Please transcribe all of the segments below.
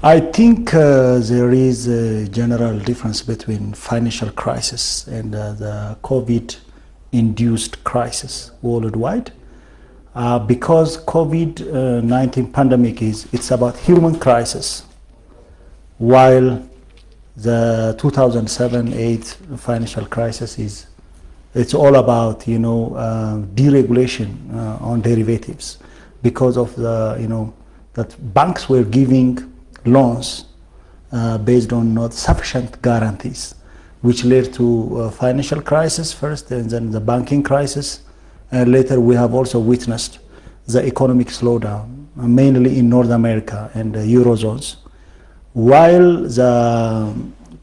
I think there is a general difference between financial crisis and the COVID-induced crisis worldwide. Because COVID-19 pandemic it's about human crisis, while the 2007-8 financial crisis it's all about deregulation on derivatives, because of the that banks were giving loans based on not sufficient guarantees, which led to financial crisis first, and then the banking crisis, and later we have also witnessed the economic slowdown, mainly in North America and the Eurozones. While the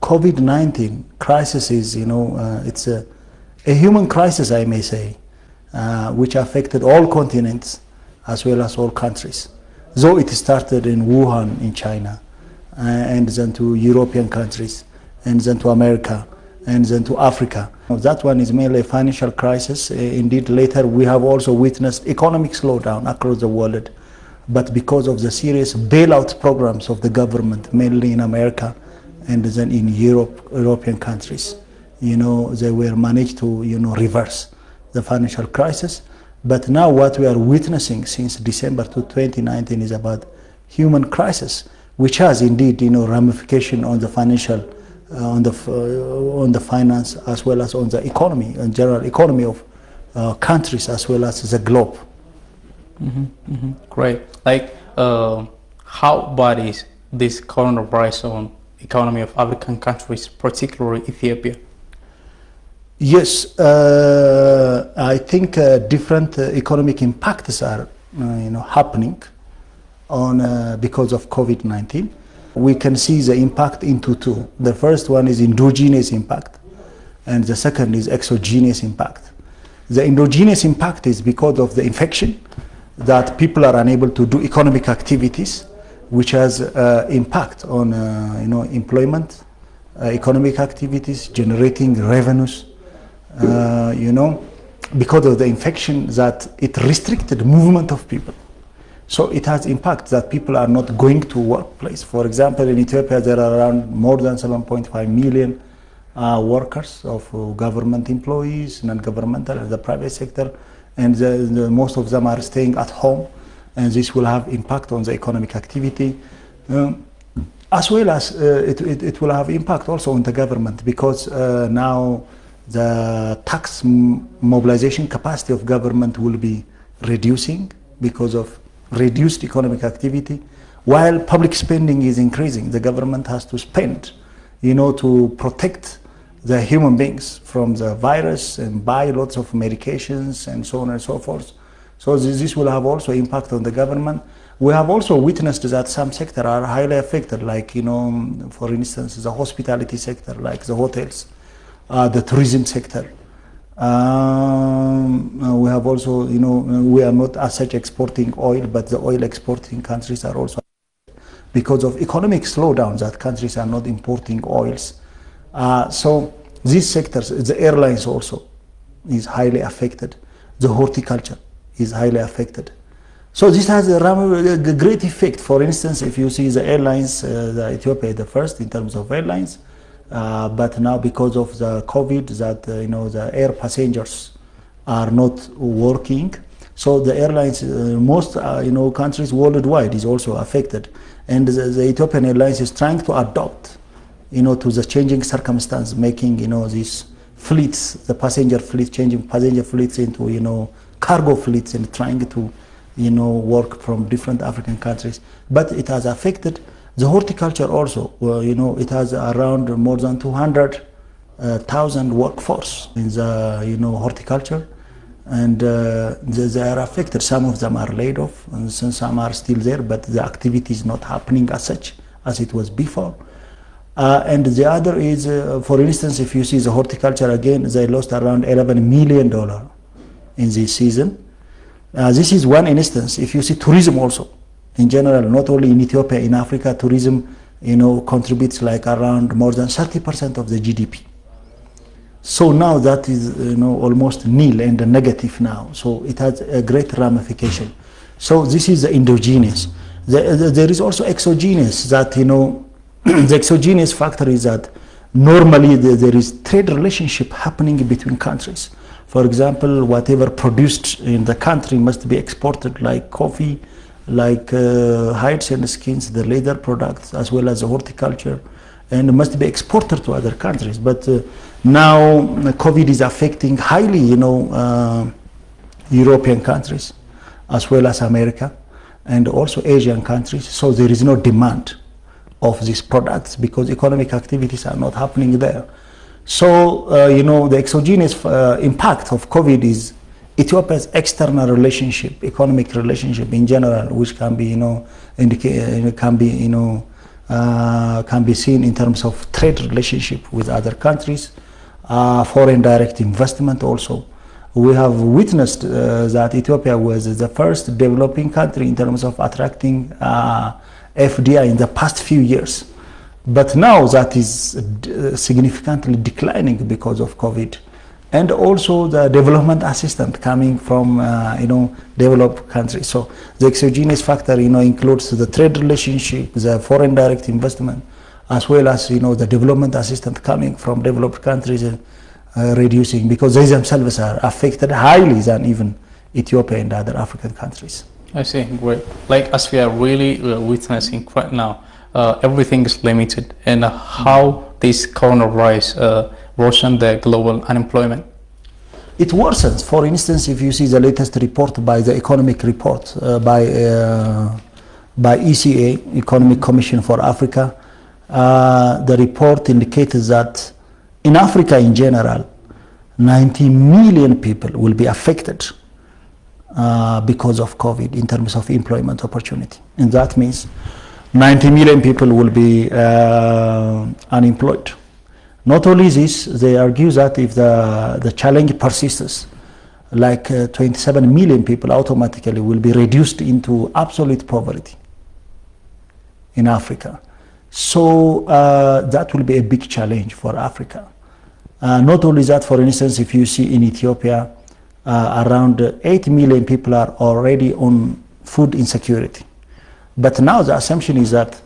COVID-19 crisis is, it's a human crisis, I may say, which affected all continents as well as all countries. Though it started in Wuhan in China, and then to European countries, and then to America, and then to Africa. That one is mainly a financial crisis. Indeed, later we have also witnessed economic slowdown across the world, but because of the serious bailout programs of the government, mainly in America and then in European countries, they were managed to reverse the financial crisis. But now what we are witnessing since December 2019 is about human crisis, which has indeed ramification on the financial, on the finance, as well as on the economy, and general economy of countries as well as the globe. Great. Like, how bad is this coronavirus on economy of African countries, particularly Ethiopia? Yes, I think different economic impacts are happening on because of COVID-19. We can see the impact into two. The first one is endogenous impact, and the second is exogenous impact. The endogenous impact is because of the infection, that people are unable to do economic activities, which has impact on employment, economic activities, generating revenues. Because of the infection, that it restricted movement of people. So it has impact that people are not going to workplace. For example, in Ethiopia, there are around more than 7.5 million workers of government employees, non-governmental, and the private sector, and most of them are staying at home, and this will have impact on the economic activity. As well as it will have impact also on the government, because now the tax mobilization capacity of government will be reducing because of reduced economic activity, while public spending is increasing. The government has to spend, to protect the human beings from the virus and buy lots of medications and so on and so forth. So this will have also impact on the government. We have also witnessed that some sectors are highly affected, like, for instance, the hospitality sector, like the hotels, the tourism sector. We have also, we are not as such exporting oil, but the oil exporting countries are also, because of economic slowdown, that countries are not importing oils. So these sectors, the airlines also is highly affected. The horticulture is highly affected. So this has a great effect. For instance, if you see the airlines, the Ethiopia is the first in terms of airlines. But now because of the COVID, that the air passengers are not working, so the airlines, most countries worldwide is also affected, and the Ethiopian Airlines is trying to adapt, to the changing circumstance, making these fleets, the passenger fleet, changing passenger fleets into cargo fleets, and trying to work from different African countries. But it has affected the horticulture also. It has around more than 200,000 workforce in the horticulture, and they are affected. Some of them are laid off, and some are still there, but the activity is not happening as such as it was before. And the other is, for instance, if you see the horticulture again, they lost around $11 million in this season. This is one instance. If you see tourism also, in general, not only in Ethiopia, in Africa, tourism, contributes like around more than 30% of the GDP. So now that is, almost nil and negative now. So it has a great ramification. So this is the endogenous. There is also exogenous that, the exogenous factor is that normally there is trade relationship happening between countries. For example, whatever produced in the country must be exported, like coffee, like hides and skins, the leather products, as well as the horticulture, and must be exported to other countries. But now COVID is affecting highly, European countries, as well as America, and also Asian countries. So there is no demand of these products because economic activities are not happening there. So, the exogenous impact of COVID is Ethiopia's external relationship, economic relationship in general, which can be, can be seen in terms of trade relationship with other countries, foreign direct investment also. We have witnessed that Ethiopia was the first developing country in terms of attracting FDI in the past few years. But now that is significantly declining because of COVID. And also the development assistance coming from, developed countries. So the exogenous factor, includes the trade relationship, the foreign direct investment, as well as, the development assistance coming from developed countries reducing, because they themselves are affected highly than even Ethiopia and other African countries. I see, great. Like as we are really witnessing right now, everything is limited, and how this coronavirus worsen the global unemployment? It worsens. For instance, if you see the latest report by the economic report by ECA, Economic Commission for Africa, the report indicates that in Africa in general, 90 million people will be affected because of COVID in terms of employment opportunity. And that means 90 million people will be unemployed. Not only this, they argue that if the challenge persists, like 27 million people automatically will be reduced into absolute poverty in Africa. So that will be a big challenge for Africa. Not only that, for instance, if you see in Ethiopia, around 8 million people are already on food insecurity. But now the assumption is that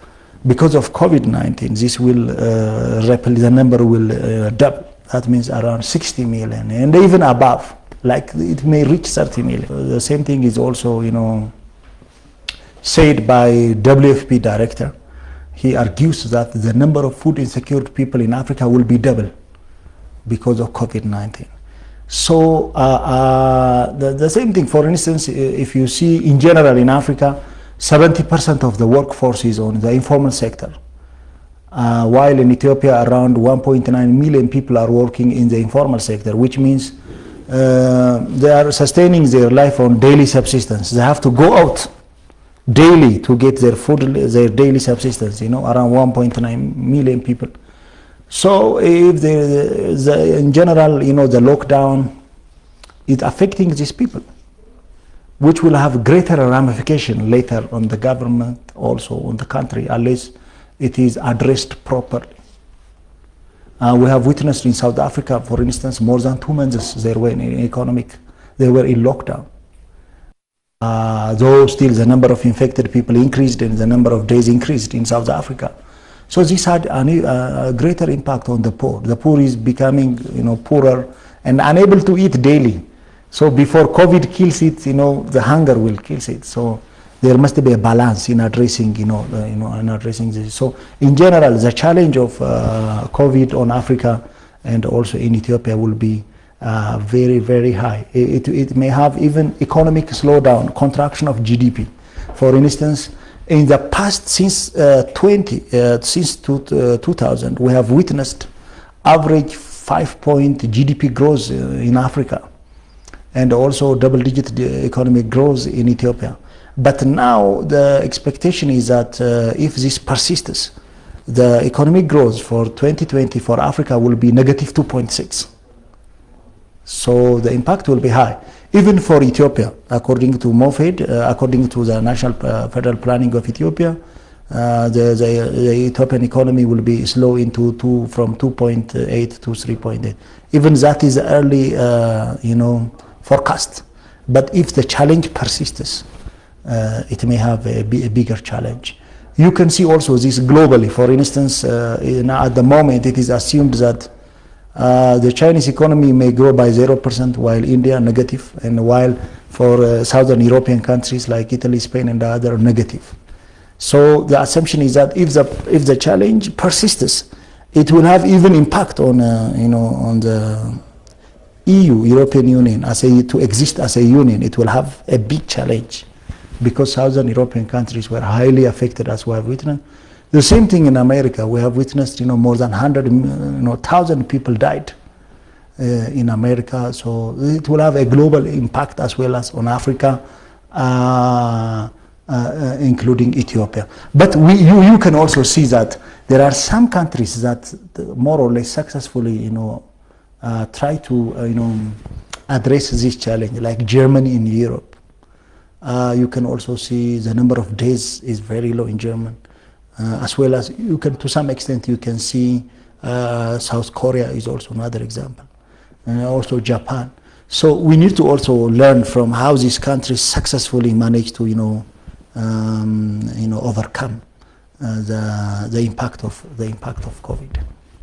because of COVID-19, this will the number will double. That means around 60 million, and even above, like it may reach 30 million. The same thing is also, said by WFP director. He argues that the number of food insecure people in Africa will be double because of COVID-19. So the same thing, for instance, if you see in general in Africa, 70% of the workforce is on the informal sector, while in Ethiopia around 1.9 million people are working in the informal sector, which means they are sustaining their life on daily subsistence. They have to go out daily to get their food, their daily subsistence, around 1.9 million people. So if in general, the lockdown is affecting these people, which will have greater ramification later on the government, also on the country, unless it is addressed properly. We have witnessed in South Africa, for instance, more than 2 months they were in lockdown. Though still the number of infected people increased and the number of days increased in South Africa. So this had a greater impact on the poor. The poor is becoming, poorer and unable to eat daily. So before COVID kills it, the hunger will kill it. So there must be a balance in addressing, addressing this. So in general, the challenge of COVID on Africa and also in Ethiopia will be very, very high. It may have even economic slowdown, contraction of GDP. For instance, in the past, since 2000, we have witnessed average 5-point GDP growth in Africa, and also double-digit economic growth in Ethiopia. But now the expectation is that if this persists, the economic growth for 2020 for Africa will be negative 2.6. So the impact will be high. Even for Ethiopia, according to MOFED, according to the National Federal Planning of Ethiopia, the Ethiopian economy will be slow into from 2.8 to 3.8. Even that is early, forecast. But if the challenge persists, it may have a bigger challenge. You can see also this globally. For instance, at the moment it is assumed that the Chinese economy may grow by 0% while India negative, and while for southern European countries like Italy, Spain and other negative. So the assumption is that if the challenge persists, it will have even impact on on the EU, European Union, to exist as a union. It will have a big challenge, because southern European countries were highly affected, as we have witnessed. The same thing in America. We have witnessed, more than 100,000 people died in America. So it will have a global impact as well as on Africa, including Ethiopia. But you can also see that there are some countries that more or less successfully, try to, address this challenge, like Germany in Europe. You can also see the number of days is very low in Germany, as well as you can, to some extent, you can see South Korea is also another example, and also Japan. So we need to also learn from how these countries successfully manage to, overcome the impact of COVID.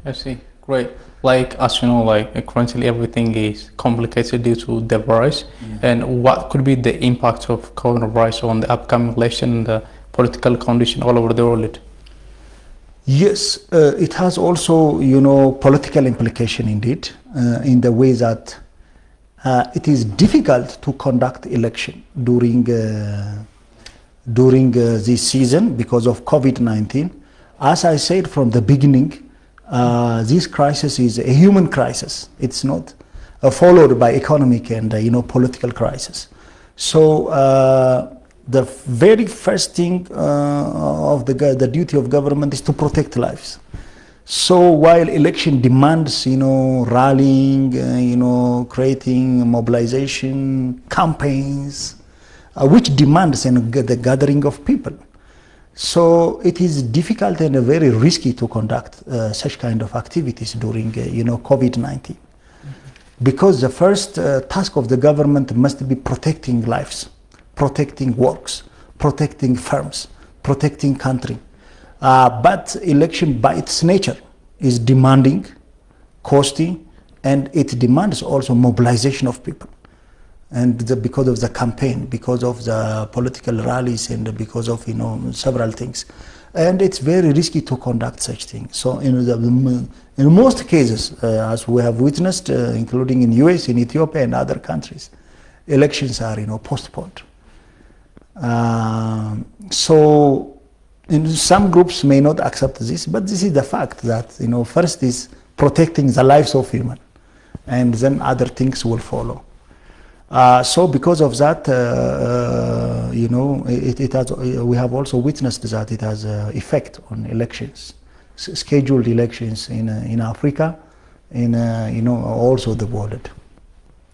I see. Great. Like, as you know, like currently everything is complicated due to the virus. And what could be the impact of coronavirus on the upcoming election and the political condition all over the world? Yes, it has also, political implication indeed, in the way that it is difficult to conduct election during this season because of COVID-19. As I said from the beginning, this crisis is a human crisis. It's not followed by economic and political crisis. So the very first thing of the duty of government is to protect lives. So while election demands rallying, creating mobilization campaigns, which demands the gathering of people. So it is difficult and very risky to conduct such kind of activities during COVID-19, because the first task of the government must be protecting lives, protecting works, protecting firms, protecting country. But election by its nature is demanding, costly, and it demands also mobilization of people. And because of the campaign, because of the political rallies, and because of several things, and it's very risky to conduct such things. So in most cases, as we have witnessed, including in US, in Ethiopia, and other countries, elections are postponed. So some groups may not accept this, but this is the fact that first is protecting the lives of human, and then other things will follow. So because of that, we have also witnessed that it has effect on elections, scheduled elections in Africa, in also the world.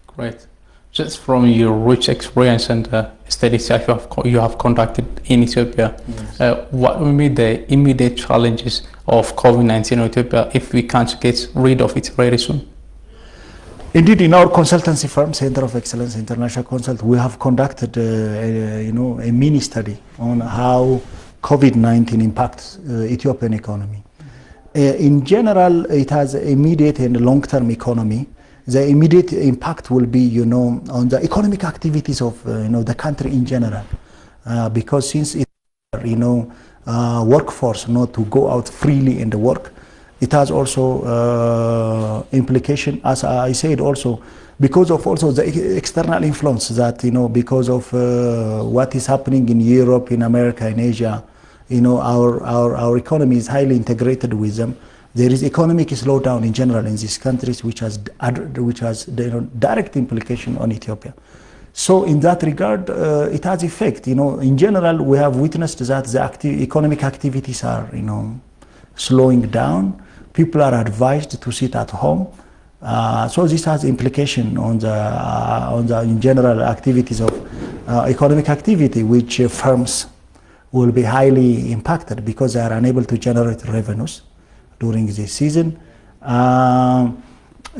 Great. Just from your rich experience and studies that you have conducted in Ethiopia, yes. What will be the immediate challenges of COVID-19 in Ethiopia if we can't get rid of it very soon? Indeed, in our consultancy firm, Center of Excellence International Consult, we have conducted a mini study on how COVID-19 impacts Ethiopian economy. In general, it has immediate and long-term economy. The immediate impact will be, on the economic activities of, the country in general, because since it, workforce not to go out freely in the work, it has also implication, as I said, also because of also the external influence that, because of what is happening in Europe, in America, in Asia, our economy is highly integrated with them. There is economic slowdown in general in these countries, which has direct implication on Ethiopia. So in that regard, it has effect. In general, we have witnessed that the economic activities are, slowing down. People are advised to sit at home. So this has implication on the in general activities of economic activity, which firms will be highly impacted because they are unable to generate revenues during this season.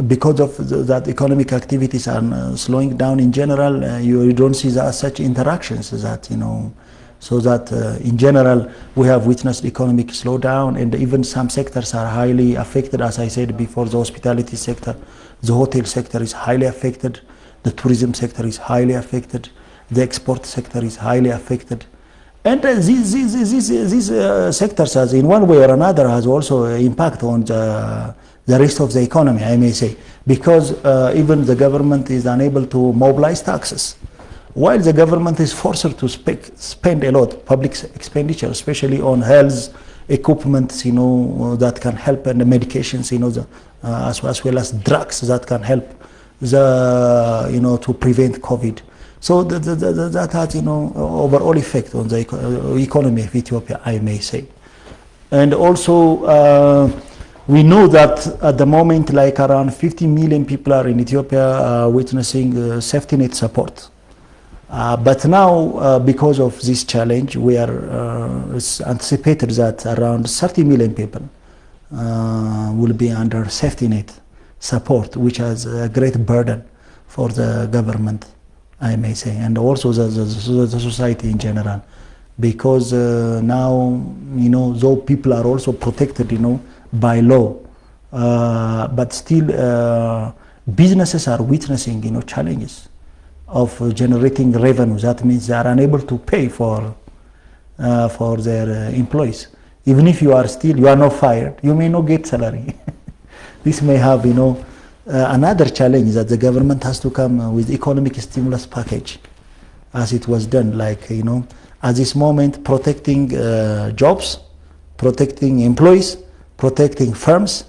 because of that economic activities are slowing down in general, you don't see such interactions that, so that in general we have witnessed economic slowdown, and even some sectors are highly affected. As I said before, the hospitality sector, the hotel sector is highly affected, the tourism sector is highly affected, the export sector is highly affected. And these sectors, as in one way or another, has also impact on the rest of the economy, I may say, because even the government is unable to mobilize taxes. While the government is forced to spend a lot public expenditure, especially on health equipment, that can help, and the medications, as well as drugs that can help to prevent COVID. So that has, overall effect on the economy of Ethiopia, I may say. And also, we know that at the moment, like around 50 million people are in Ethiopia witnessing safety net support. But now, because of this challenge, we are it's anticipated that around 30 million people will be under safety net support, which has a great burden for the government, I may say, and also the society in general, because now, though people are also protected, by law, but still businesses are witnessing, challenges of generating revenue. That means they are unable to pay for their employees. Even if you are not fired, you may not get salary. This may have, another challenge, that the government has to come with economic stimulus package, as it was done, like, at this moment, protecting jobs, protecting employees, protecting firms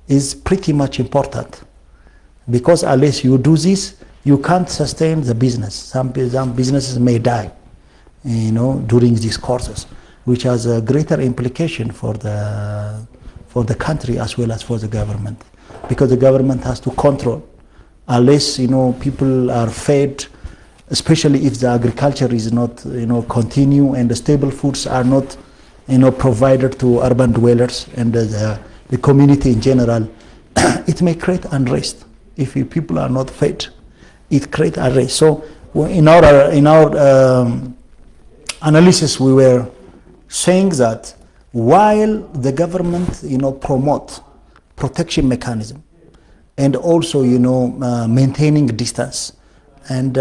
is pretty much important, because unless you do this, you can't sustain the business. Some businesses may die, during these courses, which has a greater implication for the country as well as for the government, because the government has to control. Unless people are fed, especially if the agriculture is not continue, and the stable foods are not provided to urban dwellers and the community in general, it may create unrest. If people are not fed, it creates unrest. So in our analysis, we were saying that while the government promote protection mechanism, and also maintaining distance, and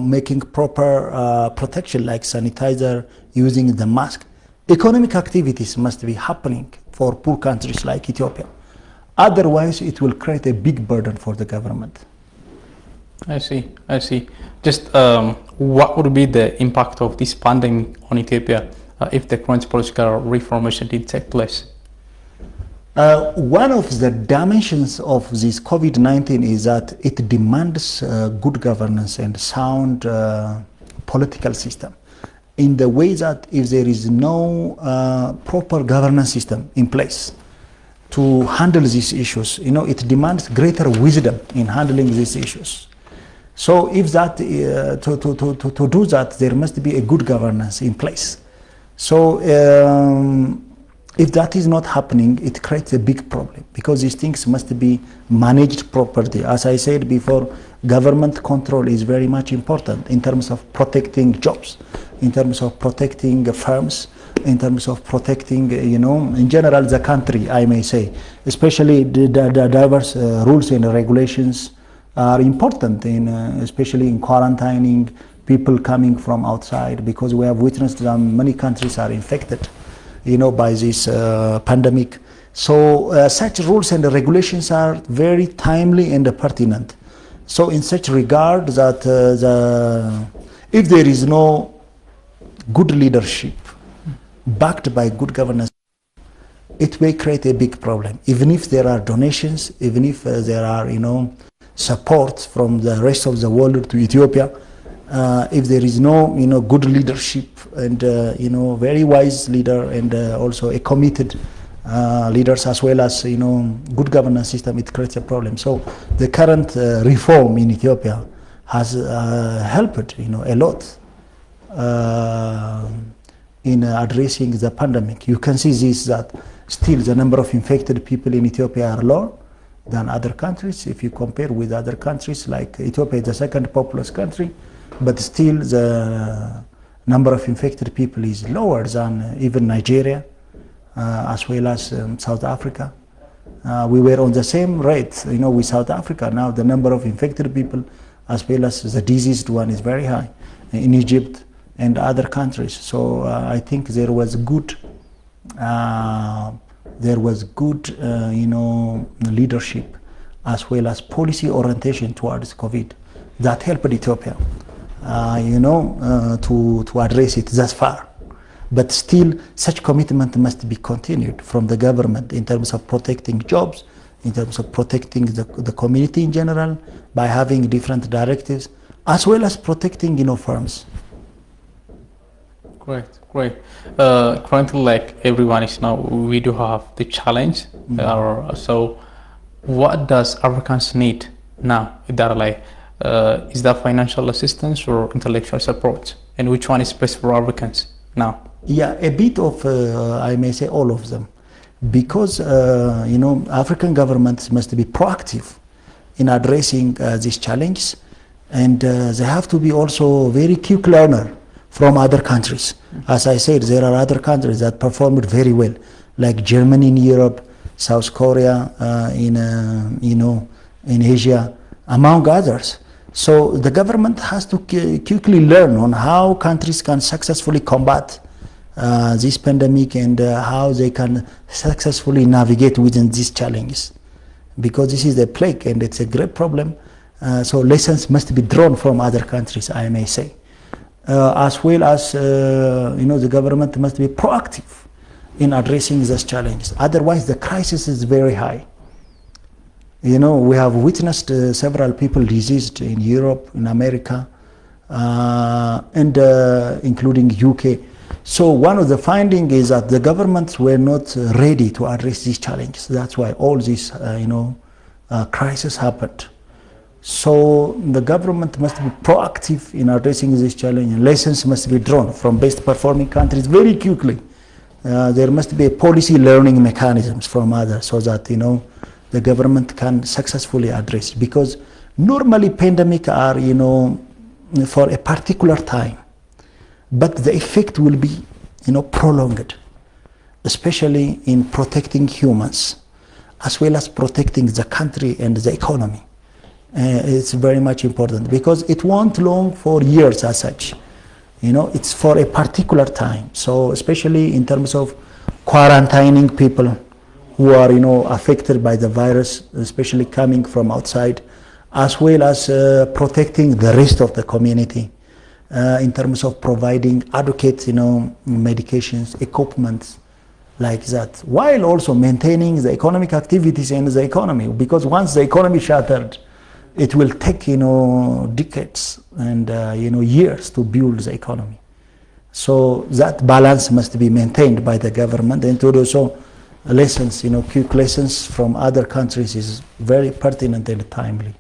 making proper protection like sanitizer, using the mask, economic activities must be happening for poor countries like Ethiopia. Otherwise, it will create a big burden for the government. I see. Just what would be the impact of this pandemic on Ethiopia if the current political reformation did take place? One of the dimensions of this COVID-19 is that it demands good governance and sound political system, in the way that if there is no proper governance system in place to handle these issues, it demands greater wisdom in handling these issues. So if that, to do that, there must be a good governance in place. So if that is not happening, it creates a big problem, because these things must be managed properly. As I said before, government control is very much important in terms of protecting jobs, in terms of protecting firms, in terms of protecting, in general, the country, I may say. Especially the diverse rules and regulations are important, especially in quarantining people coming from outside, because we have witnessed that many countries are infected, by this pandemic. So such rules and regulations are very timely and pertinent. So in such regard, that if there is no good leadership backed by good governance, it may create a big problem. Even if there are donations, even if there are support from the rest of the world to Ethiopia, if there is no good leadership and very wise leader, and also a committed leaders, as well as good governance system, it creates a problem. So the current reform in Ethiopia has helped a lot in addressing the pandemic. You can see this, that still the number of infected people in Ethiopia are low, than other countries. If you compare with other countries, like Ethiopia is the second populous country, but still the number of infected people is lower than even Nigeria, as well as South Africa. We were on the same rate, with South Africa. Now the number of infected people as well as the diseased one is very high in Egypt and other countries. So I think there was good leadership as well as policy orientation towards COVID that helped Ethiopia, to address it thus far. But still, such commitment must be continued from the government in terms of protecting jobs, in terms of protecting the community in general by having different directives, as well as protecting firms. Great. Currently, like everyone is now, we do have the challenge. So what does Africans need now? Is that financial assistance or intellectual support? And which one is best for Africans now? Yeah, a bit of, I may say all of them. Because, African governments must be proactive in addressing these challenges. And they have to be also very quick learner from other countries. As I said, there are other countries that performed very well, like Germany in Europe, South Korea in Asia, among others. So the government has to quickly learn on how countries can successfully combat this pandemic and how they can successfully navigate within these challenges. Because this is a plague and it's a great problem. So lessons must be drawn from other countries, I may say. As well as, the government must be proactive in addressing these challenges. Otherwise, the crisis is very high. We have witnessed several people diseased in Europe, in America, and including UK. So one of the findings is that the governments were not ready to address these challenges. That's why all this, crisis happened. So the government must be proactive in addressing this challenge. Lessons must be drawn from best performing countries very quickly. There must be a policy learning mechanisms from others so that, the government can successfully address. Because normally pandemic are, for a particular time. But the effect will be, prolonged, especially in protecting humans, as well as protecting the country and the economy. It's very much important because it won't long for years as such. It's for a particular time. So especially in terms of quarantining people who are, affected by the virus, especially coming from outside, as well as protecting the rest of the community. In terms of providing adequate, medications, equipment, like that, while also maintaining the economic activities in the economy. Because once the economy shattered, it will take, decades and, years to build the economy. So that balance must be maintained by the government, and to do so, lessons, quick lessons from other countries is very pertinent and timely.